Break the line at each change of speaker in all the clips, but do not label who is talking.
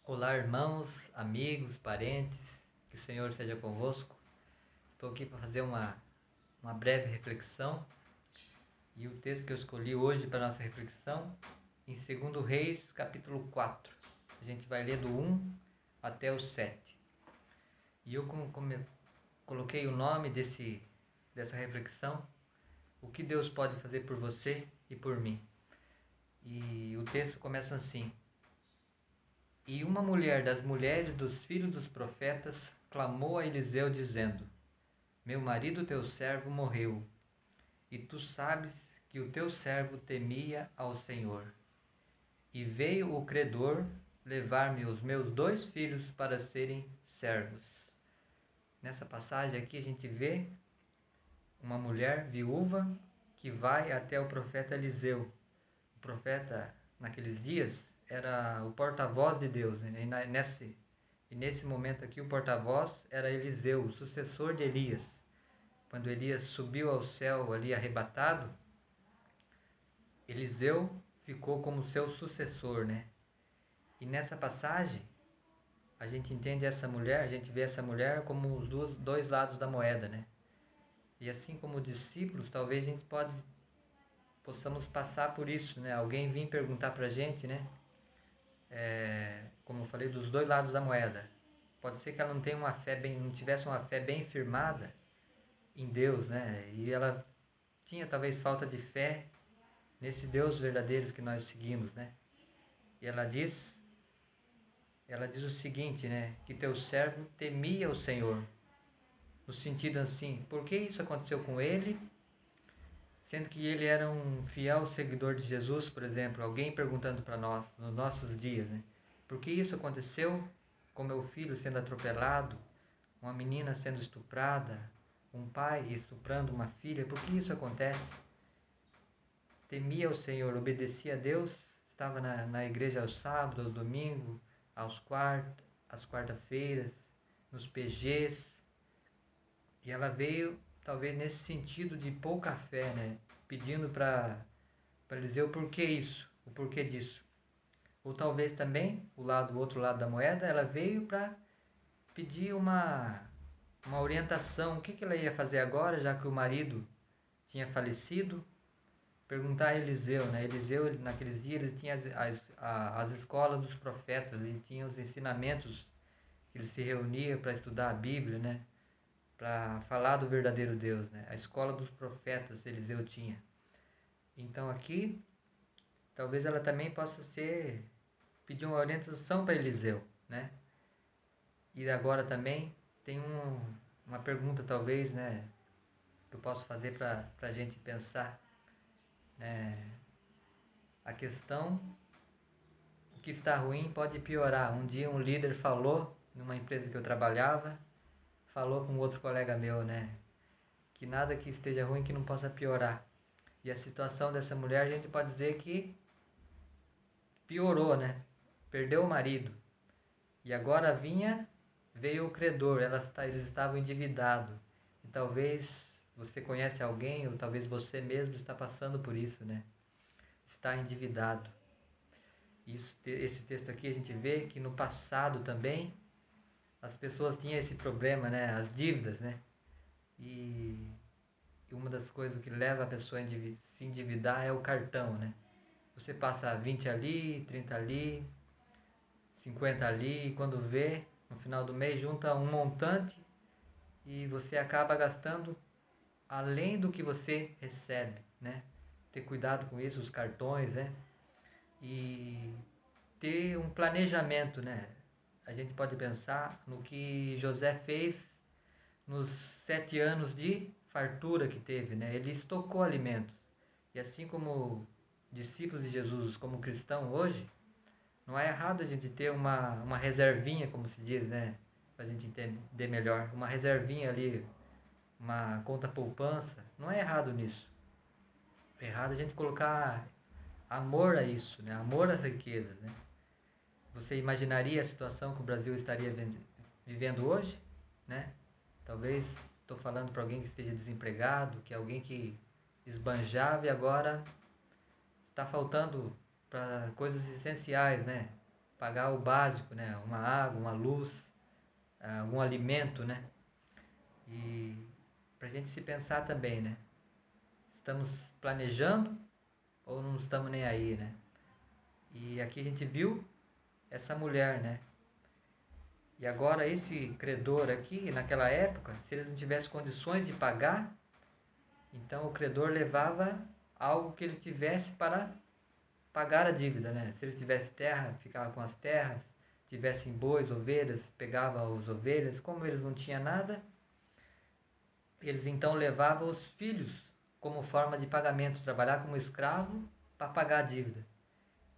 Olá, irmãos, amigos, parentes, que o Senhor seja convosco. Estou aqui para fazer uma breve reflexão e o texto que eu escolhi hoje para nossa reflexão em 2 Reis, capítulo 4. A gente vai ler do 1 até o 7. E eu coloquei o nome dessa reflexão, o que Deus pode fazer por você e por mim. E o texto começa assim: E uma mulher das mulheres dos filhos dos profetas clamou a Eliseu, dizendo: Meu marido teu servo morreu, e tu sabes que o teu servo temia ao Senhor. E veio o credor levar-me os meus 2 filhos para serem servos. Nessa passagem aqui a gente vê uma mulher viúva que vai até o profeta Eliseu. O profeta, naqueles dias, era o porta-voz de Deus, né? E nesse momento aqui o porta-voz era Eliseu, o sucessor de Elias. Quando Elias subiu ao céu ali arrebatado, Eliseu ficou como seu sucessor, né? E nessa passagem, a gente entende essa mulher, a gente vê essa mulher como os dois lados da moeda, né? E assim como discípulos, talvez a gente possamos passar por isso, né? Alguém vir perguntar pra gente, né? Como eu falei, dos dois lados da moeda. Pode ser que ela não tivesse uma fé bem firmada em Deus, né? E ela tinha talvez falta de fé nesse Deus verdadeiro que nós seguimos, né? E ela diz o seguinte, né? Que teu servo temia o Senhor. No sentido assim, por que isso aconteceu com ele? Sendo que ele era um fiel seguidor de Jesus, por exemplo, alguém perguntando para nós, nos nossos dias, né? Por que isso aconteceu com meu filho sendo atropelado, uma menina sendo estuprada, um pai estuprando uma filha? Por que isso acontece? Temia o Senhor, obedecia a Deus, estava na igreja aos sábados, aos domingos, às quartas-feiras, nos PGs. E ela veio, talvez nesse sentido de pouca fé, né? Pedindo para Eliseu por que isso, o porquê disso. Ou talvez também, o outro lado da moeda, ela veio para pedir uma orientação. O que ela ia fazer agora, já que o marido tinha falecido? Perguntar a Eliseu, né? Eliseu, naqueles dias, ele tinha as escolas dos profetas, ele tinha os ensinamentos, ele se reunia para estudar a Bíblia, né? Para falar do verdadeiro Deus, né? A escola dos profetas Eliseu tinha. Então aqui, talvez ela também possa pedir uma orientação para Eliseu, né? E agora também tem uma pergunta talvez, né? Que eu posso fazer para a gente pensar, né? A questão, o que está ruim pode piorar. Um dia um líder falou, numa empresa que eu trabalhava, falou com outro colega meu, né? Que nada que esteja ruim que não possa piorar. E a situação dessa mulher, a gente pode dizer que piorou, né? Perdeu o marido. E agora veio o credor, eles estavam endividados. E talvez você conhece alguém, ou talvez você mesmo está passando por isso, né? Está endividado. Esse texto aqui a gente vê que no passado também as pessoas tinham esse problema, né? As dívidas, né? E uma das coisas que leva a pessoa a se endividar é o cartão, né? Você passa 20 ali, 30 ali, 50 ali, e quando vê, no final do mês, junta um montante e você acaba gastando além do que você recebe, né? Ter cuidado com isso, os cartões, né? E ter um planejamento, né? A gente pode pensar no que José fez nos 7 anos de fartura que teve, né? Ele estocou alimentos. E assim como discípulos de Jesus, como cristão hoje, não é errado a gente ter uma reservinha, como se diz, né? Para a gente entender melhor. Uma reservinha ali, uma conta poupança. Não é errado nisso. É errado a gente colocar amor a isso, né? Amor às riquezas, né? Você imaginaria a situação que o Brasil estaria vivendo hoje, né? Talvez estou falando para alguém que esteja desempregado, que é alguém que esbanjava e agora está faltando para coisas essenciais, né? pagar o básico, né? Uma água, uma luz, algum alimento, né? E para a gente se pensar também, né? Estamos planejando ou não estamos nem aí, né? E aqui a gente viu essa mulher, né? E agora esse credor aqui, naquela época, se eles não tivessem condições de pagar, então o credor levava algo que ele tivesse para pagar a dívida, né? Se ele tivesse terra, ficava com as terras, tivessem bois, ovelhas, pegava as ovelhas. Como eles não tinham nada, eles então levavam os filhos como forma de pagamento, trabalhar como escravo para pagar a dívida.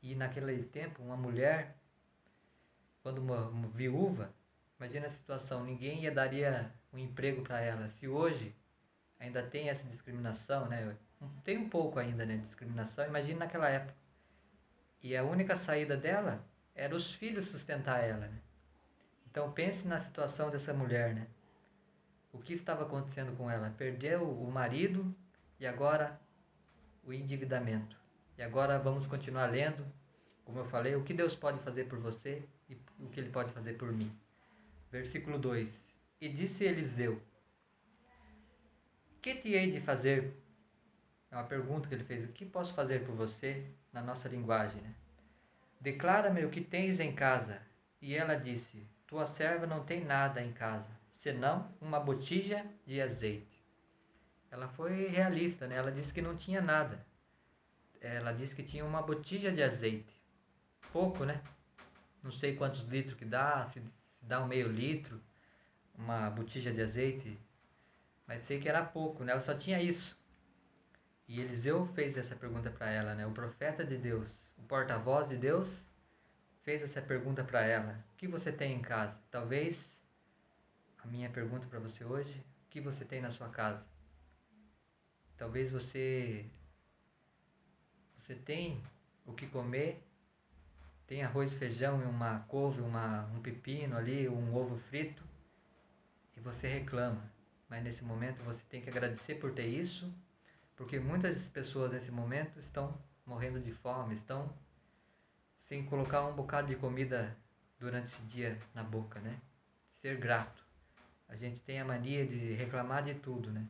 E naquele tempo, uma mulher, quando uma viúva, imagina a situação, ninguém daria um emprego para ela. Se hoje ainda tem essa discriminação, né? Tem um pouco ainda, né, de discriminação, imagina naquela época. E a única saída dela era os filhos sustentar ela, né? Então pense na situação dessa mulher, né? O que estava acontecendo com ela? Perdeu o marido e agora o endividamento. E agora vamos continuar lendo, como eu falei, o que Deus pode fazer por você e o que Ele pode fazer por mim. Versículo 2. E disse Eliseu: que te hei de fazer? É uma pergunta que ele fez. O que posso fazer por você na nossa linguagem, né? Declara-me o que tens em casa. E ela disse: tua serva não tem nada em casa, senão uma botija de azeite. Ela foi realista, né? Ela disse que não tinha nada. Ela disse que tinha uma botija de azeite. Pouco, né? Não sei quantos litros que dá, se dá um meio litro, uma botija de azeite. Mas sei que era pouco, né? Ela só tinha isso. E Eliseu fez essa pergunta para ela, né? O profeta de Deus, o porta-voz de Deus, fez essa pergunta para ela: o que você tem em casa? Talvez a minha pergunta para você hoje: o que você tem na sua casa? Talvez você tem o que comer, tem arroz, feijão e uma couve, um pepino ali, um ovo frito, e você reclama. Mas nesse momento você tem que agradecer por ter isso, porque muitas pessoas nesse momento estão morrendo de fome, estão sem colocar um bocado de comida durante esse dia na boca, né? Ser grato. A gente tem a mania de reclamar de tudo, né?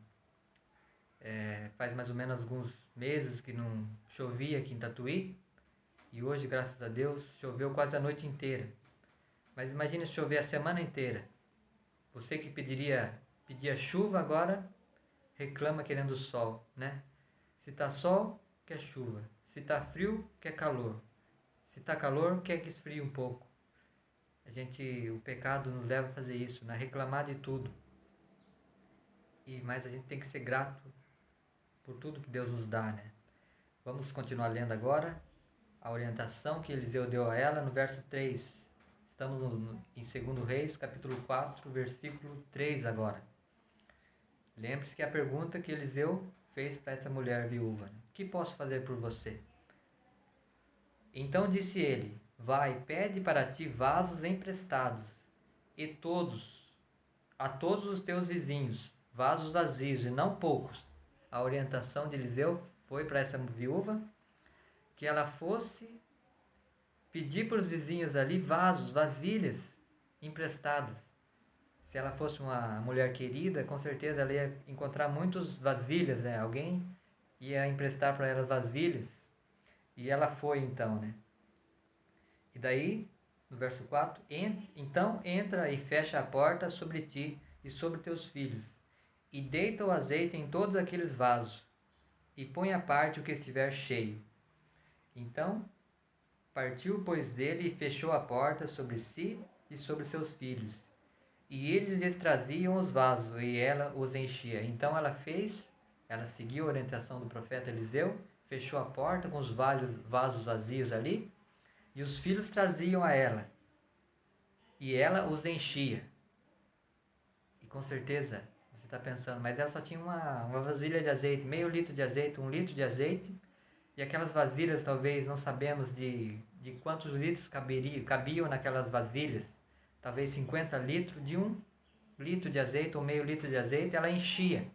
Faz mais ou menos alguns meses que não chovia aqui em Tatuí, e hoje, graças a Deus, choveu quase a noite inteira. Mas imagine se chover a semana inteira. Você que pedia chuva, agora reclama querendo sol, né? Se tá sol, quer chuva. Se tá frio, quer calor. Se tá calor, quer que esfrie um pouco. O pecado nos leva a fazer isso, né? Reclamar de tudo. Mas a gente tem que ser grato por tudo que Deus nos dá, né? Vamos continuar lendo agora a orientação que Eliseu deu a ela no verso 3. Estamos em 2 Reis, capítulo 4, versículo 3 agora. Lembre-se que a pergunta que Eliseu fez para essa mulher viúva: o que posso fazer por você? Então disse ele: vai, pede para ti vasos emprestados, e a todos os teus vizinhos, vasos vazios e não poucos. A orientação de Eliseu foi para essa viúva que ela fosse pedir para os vizinhos ali vasos, vasilhas emprestadas. Se ela fosse uma mulher querida, com certeza ela ia encontrar muitas vasilhas, né? Alguém ia emprestar para ela vasilhas. E ela foi então, né? E daí, no verso 4, então entra e fecha a porta sobre ti e sobre teus filhos, e deita o azeite em todos aqueles vasos, e põe à parte o que estiver cheio. Então partiu, pois, dele e fechou a porta sobre si e sobre seus filhos. E eles lhes traziam os vasos, e ela os enchia. Então ela seguiu a orientação do profeta Eliseu, fechou a porta com os vasos vazios ali, e os filhos traziam a ela, e ela os enchia. E com certeza você está pensando, mas ela só tinha uma vasilha de azeite, meio litro de azeite, 1 litro de azeite, e aquelas vasilhas talvez não sabemos de quantos litros cabiam naquelas vasilhas, talvez 50 litros, de 1 litro de azeite ou meio litro de azeite, ela enchia.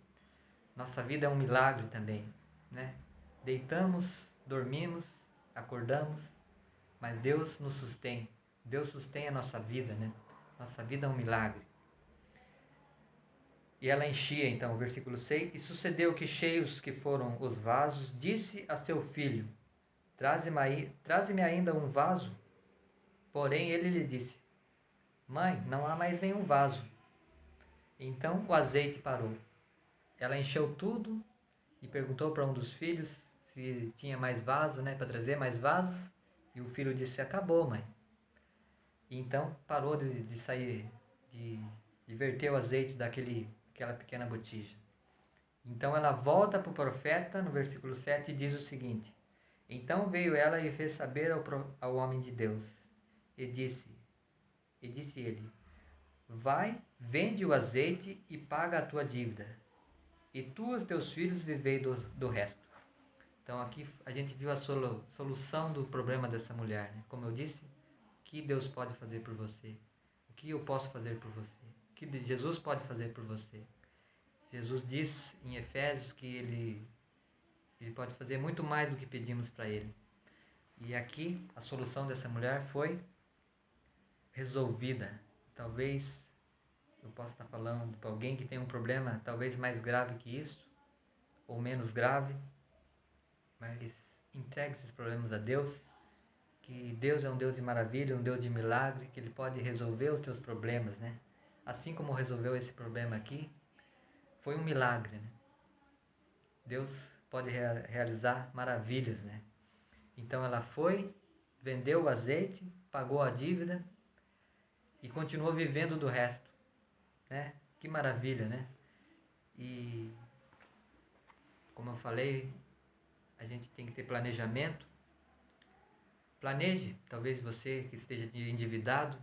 Nossa vida é um milagre também, né? Deitamos, dormimos, acordamos, mas Deus nos sustém. Deus sustém a nossa vida, né? Nossa vida é um milagre. E ela enchia, então, o versículo 6, e sucedeu que cheios que foram os vasos, disse a seu filho, traze-me ainda um vaso. Porém ele lhe disse, mãe, não há mais nenhum vaso. Então o azeite parou. Ela encheu tudo e perguntou para um dos filhos se tinha mais vaso, né, para trazer mais vasos. E o filho disse, acabou, mãe. E então parou de sair, de verter o azeite daquela pequena botija. Então ela volta para o profeta, no versículo 7, e diz o seguinte, então veio ela e fez saber ao homem de Deus, e disse ele, vai, vende o azeite e paga a tua dívida, e tu e os teus filhos vivei do resto. Então aqui a gente viu a solução do problema dessa mulher, né? Como eu disse, o que Deus pode fazer por você? O que eu posso fazer por você? O que Jesus pode fazer por você? Jesus diz em Efésios que ele pode fazer muito mais do que pedimos para ele. E aqui a solução dessa mulher foi resolvida. Talvez eu possa estar falando para alguém que tem um problema talvez mais grave que isso, ou menos grave, mas entregue esses problemas a Deus, que Deus é um Deus de maravilha, um Deus de milagre, que Ele pode resolver os teus problemas, né? Assim como resolveu esse problema aqui, foi um milagre, né? Deus pode realizar maravilhas, né? Então ela foi, vendeu o azeite, pagou a dívida e continuou vivendo do resto, né? Que maravilha, né? E como eu falei, a gente tem que ter planejamento. Planeje, talvez você que esteja endividado,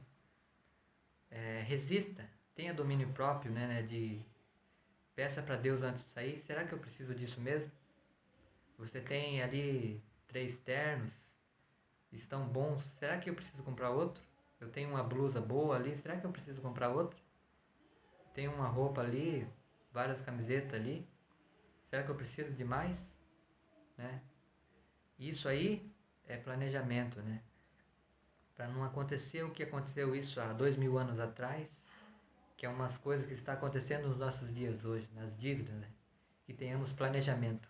resista, tenha domínio próprio, né? Peça para Deus antes de sair, será que eu preciso disso mesmo? Você tem ali 3 ternos, estão bons, será que eu preciso comprar outro? Eu tenho uma blusa boa ali, será que eu preciso comprar outra? Tenho uma roupa ali, várias camisetas ali, será que eu preciso de mais? Né? Isso aí é planejamento, né? Para não acontecer o que aconteceu isso há 2000 anos atrás, que é umas coisas que está acontecendo nos nossos dias hoje, nas dívidas, né? Que tenhamos planejamento.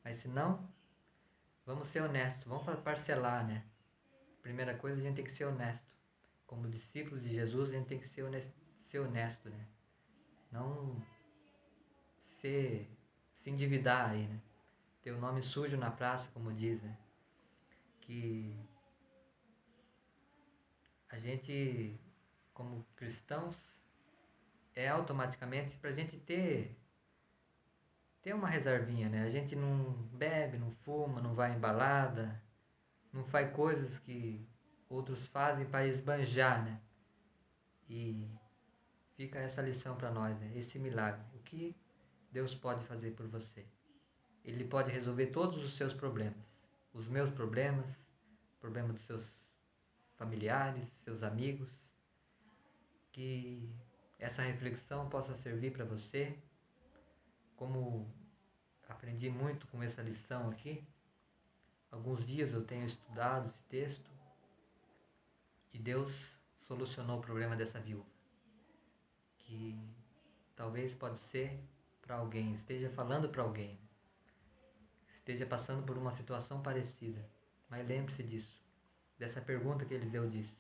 Mas se não, vamos ser honestos, vamos parcelar, né? Primeira coisa, a gente tem que ser honesto. Como discípulos de Jesus, a gente tem que ser honesto, né? Não se endividar aí, né? Ter o nome sujo na praça, como diz, né? Que a gente, como cristãos, é automaticamente para a gente ter uma reservinha, né? A gente não bebe, não fuma, não vai em balada, não faz coisas que outros fazem para esbanjar, né? E fica essa lição para nós, né? Esse milagre. O que Deus pode fazer por você? Ele pode resolver todos os seus problemas. Os meus problemas, problemas dos seus familiares, seus amigos. Que essa reflexão possa servir para você. Como aprendi muito com essa lição aqui, alguns dias eu tenho estudado esse texto e Deus solucionou o problema dessa viúva. Que talvez pode ser para alguém, esteja falando para alguém, esteja passando por uma situação parecida. Mas lembre-se disso, dessa pergunta que Eliseu disse.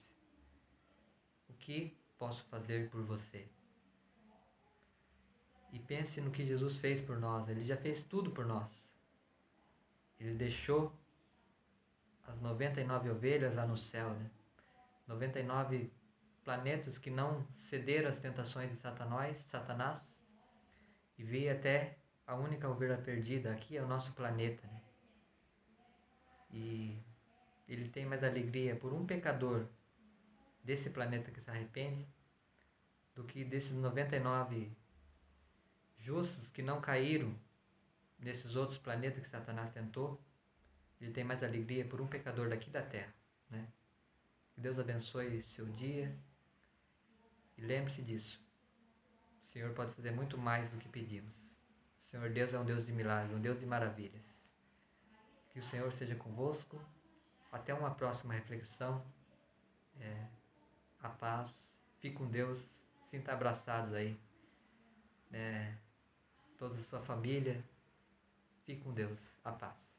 O que posso fazer por você? E pense no que Jesus fez por nós. Ele já fez tudo por nós. Ele deixou as 99 ovelhas lá no céu, né? 99 planetas que não cederam às tentações de Satanás, e veio até a única ovelha perdida. Aqui é o nosso planeta, né? E ele tem mais alegria por um pecador desse planeta que se arrepende do que desses 99 justos que não caíram nesses outros planetas que Satanás tentou. Ele tem mais alegria por um pecador daqui da terra, né? Que Deus abençoe seu dia e lembre-se disso. O Senhor pode fazer muito mais do que pedimos. O Senhor Deus é um Deus de milagres, um Deus de maravilhas. Que o Senhor esteja convosco. Até uma próxima reflexão. A paz. Fique com Deus. Sinta abraçados aí. Toda a sua família. Fique com Deus. A paz.